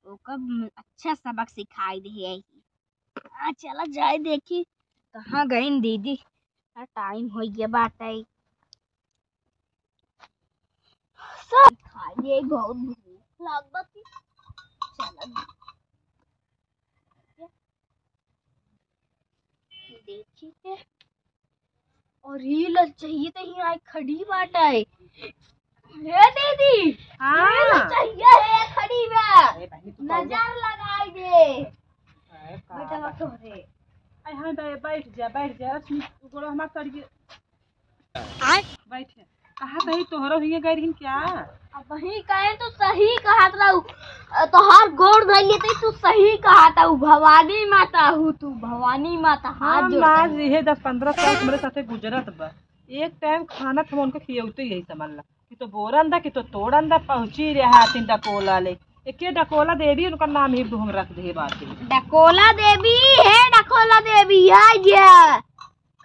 ओका अच्छा सबक सिखाई दे। चला जाए देखी कहाँ गई दीदी। टाइम हो गया बाटे सब खाइए बहुत भूख लागती। चला देखी के और रील चाहिए तो ही आई खड़ी बाटे। हे दीदी हाँ चाहिए है खड़ी बा नजर लगाई दे बेटा तो रे। हाँ बैठ जा गोड़ो हमार करिए बैठ कहा कहीं तोहरो हिये गई रही क्या। अब वही कहे तो सही कहा रहू तोहार गोड़ धइले तो तू सही कहा था। भवानी माता हूँ तू भवानी माता हाथ जोड़ ये 10-15 साल मेरे साथे गुजरत बा। एक टाइम खाना हम उनको खियौते यही समझ ला कि तो बोरन दा कि तो तोड़न दा पहुंची रहा 3 डकोला ले एके डकोला देवी उनका नाम ही हम रख दे बात डकोला देवी है। डकोला देवी आ गया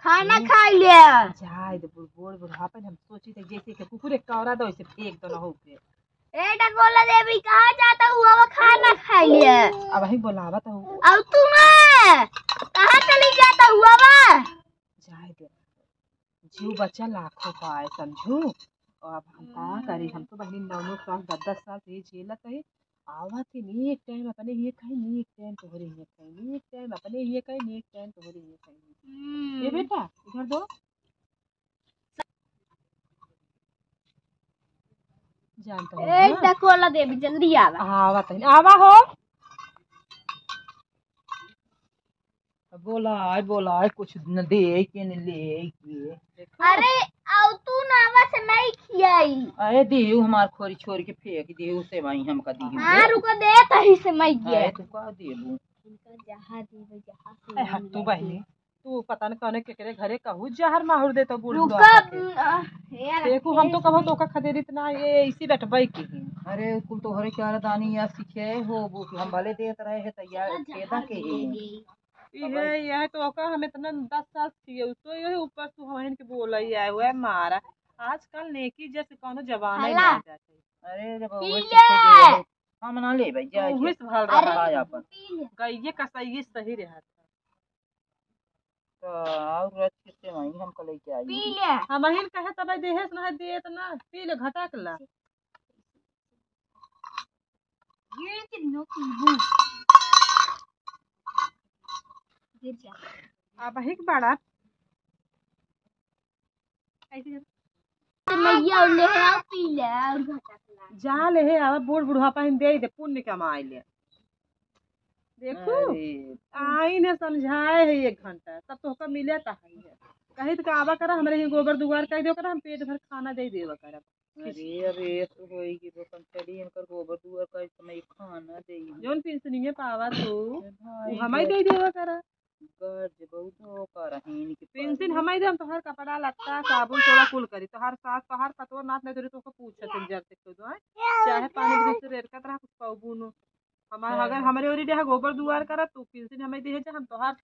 खाना खा ले जाए बोल बुढ़ापे हम सोची थे जैसे कि कुकुर एक कौरा दो इसे फेंक दो ना हो के। ए डकोला देवी कहाँ जाता हुआ वो खाना खा लिया अब वही बोलावा तो अब तुम कहाँ चली जाता हुआ बा। जाए दे जीव बच्चा लाखों का है समझू। अब हम का करी हम तो बहनी 9 साल 10 साल से झेलत है। आवा थे नी एक टाइम अपने ये कहीं नी एक टाइम तोहरे ये कहीं नी एक टाइम अपने ये कहीं नी एक टाइम तोहरे ये कहीं। ये बेटा इधर दो जानता है ए डकोला देवी जल्दी आवा हो बोला कुछ न दे के न ले के। अरे आओ तू नावा से मैं खियाई। अरे देहू हमार खोरी छोड़ के फेंक देहू से वही हम का देहू। हां रुको दे तही से मैं गया तू का देबू उनका जहां देवे जहां से हट तू बहनी तू पता न कने केकरे घरे कहू जहर माहुर दे तो बुढ़वा देखू हम तो कहो तो का खदेर इतना ये इसी बैठबई की। अरे कुल तोहरे चार दानी या सीखे हो वो हम भले देत रहे है तैयार खेदा के ये तो का हम इतना 10 साल छिए तो ये ऊपर तू हमन के बोलई आए हुए मारा आजकल नेकी जैसे कोनो जवाना ही आ जाते। अरे जब वो सीखे हम ना ले भाई जा हिस भल रहा है अपन गइए कसइए सही रहत तो और अच्छे से वही हम को लेके आई पी ले हम हिन कहे तब देहेस ना देत ना पी ले घटक ला ये के नो पीबू गिर जा अब हिक बड़ा ऐसे मैया ले आ पी ले और घटक ला जा ले आवा बूढ़ बुढ़ापा हिन दे पुण्य कमाई ले देखो आई ने समझाए है 1 घंटा तब तो का मिले ता है कहीं तो आवा करा हमरे ही गोबर दुआर कह दो करा हम पेट भर खाना दे देवा करा। अरे तो होई कि वो चली इनकर गोबर दुआर का समय खाना दे जोन पेंशनिए पावा तो हमाई दे देवा करा गर्ज बहुत करहीन की पेंशन हमाई दे हम तोहर कपड़ा लत्ता साबुन तोड़ा कुल करी तोहर सास तोहर पतो नाथ नहीं तो पूछत जर से को दो चाहे पानी से रेर का तरह कुछ पाऊबू हमारा अगर हमारे ओरी देहा गोबर दुआर करा तू पेंशन हमें दे हम तोहार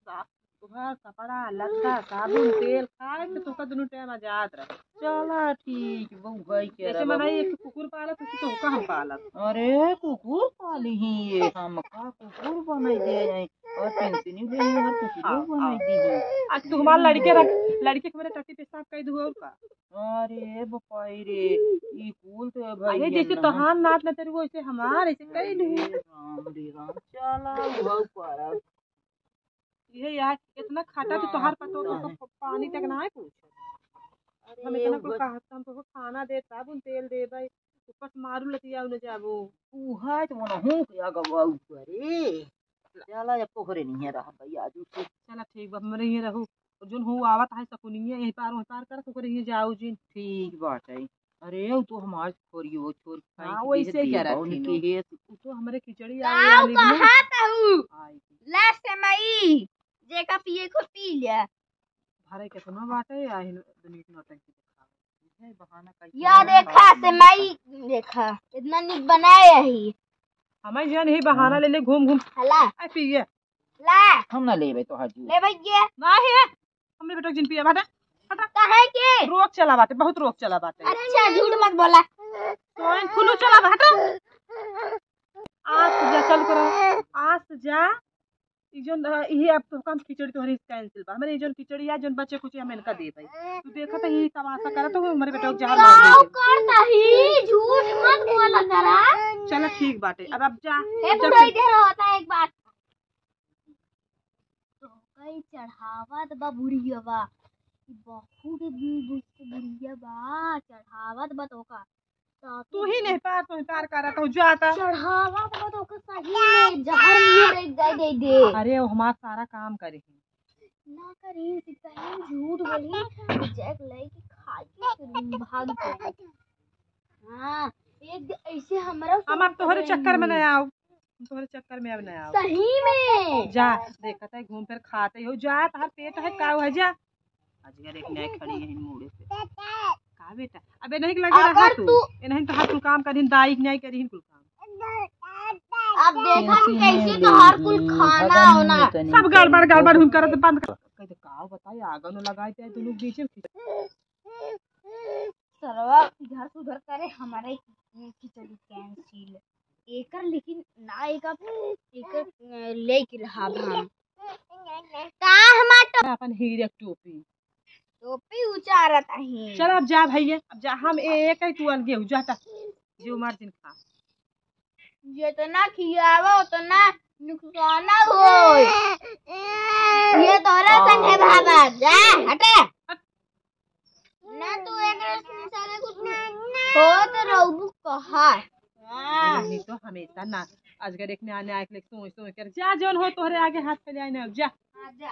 कपड़ा लत्ता साबुन तेल खाए के तो दोनों टाइम आजाद रह चला ठीक बहु गई के ऐसे मनाई एक कुकुर पाला तो का हम पाला। अरे कुकुर पाली ही ये हम का कुकुर बनाई दे जाए और पेंशन ही दे यार कुकुर बनाई दी आज तू हमार लड़के के मेरे टट्टी पेशाब कई दू और का। अरे बपाई रे ई कुल तो भाई अरे जैसे तोहार नाथ न तेरे वैसे हमार ऐसे कई दू राम चला बहु पारा ये यार इतना खाटा तो तोहार पतो तो पानी तक ना है पूछ हम इतना को कहत हम तो खाना दे साबुन तेल दे भाई ऊपर मारू लतिया न जाबो उहा तो मन हूं या गवाऊ करे चला या पोखरे नहीं रहा भाई आज चला ठीक बा हमरे ही रहू जोन हो आवत है सकुनिए यही पार कर पोखरे ही जाऊ जी ठीक बात है। अरे तो हमार छोरियो छोर खाई हां वैसे क्या रहती है तो हमरे खिचड़ी आ वाली कहां ताऊ ला सेमई जेका पिए को पी ले भारे कितना बाटे आई दुनिया नौटंकी दिखावे है बहाना का या देखा सेमई देखा इतना निक बनाए ही हमें जान ही बहाना ले ले घूम हला आ पिए ला हम ना लेबे तो हाजी ले भैया नहीं है हमने बेटा जिन पिया बाटा हटा काहे के रोक चला बाटे बहुत रोक चला बाटे। अच्छा झूठ मत बोला तो खुलू चला बाटा आज तो जा चल करो आज तो जा ई जोन ये अब तो काम खिचड़ी तो हरी कैंसिल बा हमरे जोन खिचड़ी या जोन बच्चे कुछ हम इनका दे भाई तू देखत है ही तमाशा करत हो हमरे बेटा को जहर मार गाँव दे करता ही झूठ मत बोला करा। चल ठीक बाटे अब जा हे बुढ़ा इधर होता एक बात तो कई चढ़ावत बा बुढ़िया बा बहुत बुढ़िया बा चढ़ावत बा तो का तू ही नहीं पार करत हो जाता चढ़ावत बा तो का सही में जहर नियर एक दे दे। अरे वो हमार सारा काम करे ना करी कहीं झूठ बोली जैक लई के खा के भाग जाए। हां एक ऐसे हमरा हम अब तोहरे चक्कर में नहीं आओ तोहरे चक्कर में अब नहीं आओ सही में जा देखत है घूम फिर खाते हो जा तार पेट है का है जा अजगर एक नए खड़ी है मुड़े पे का बेटा अबे नहीं लगे रहा तू ए नहीं तो हाथ तू काम करिन दाई नहीं करिन कुल काम अब देखा कि कैसे तो हर कुल खाना होना सब गड़बड़ हम करत बंद कर कह दे का बताई आगन न लगाई ते दोनों बीच में सरवा इधर से उधर करे हमारे खिचड़ी कैंसिल एकर लेकिन ना एक ले के रहा हम का हमार अपन हीरे टोपी उचारत आहे। चल अब जा भैया अब जा हम एक ही तू अलगे हो जाता जो मार्जिन खा जितना खियावा उतना नुकसान हो ये तोरा संग है बाबा जा हटे ना तू एक सारे कुछ हो तो रहू कहा नहीं तो हमेशा ना अजगर एक ने आने आके सोच कर जा जौन हो तोहरे आगे हाथ पे ले आने अब जा जा